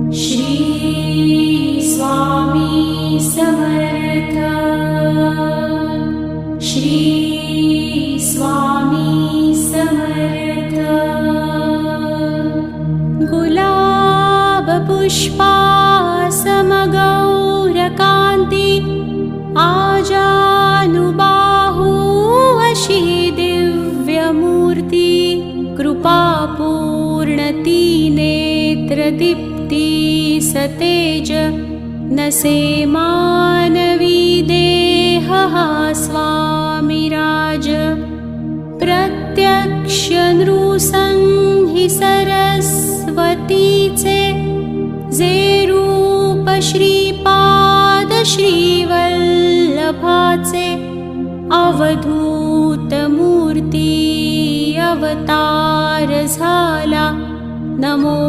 श्री स्वामी समर्थ। श्री स्वामी समर्थ। गुलाब पुष्पासमगौरकान्ति आजानुबाहु वशी दिव्यमूर्ति कृपापूर्णति नेत्रदीप्ति सतेज नसे मानवी देहः स्वामिराज। प्रत्यक्ष नृसंहि सरस्वतीचे जे रूप श्रीपाद श्रीवल्लभाचे अवधूत मूर्ती अवतार झाला नमो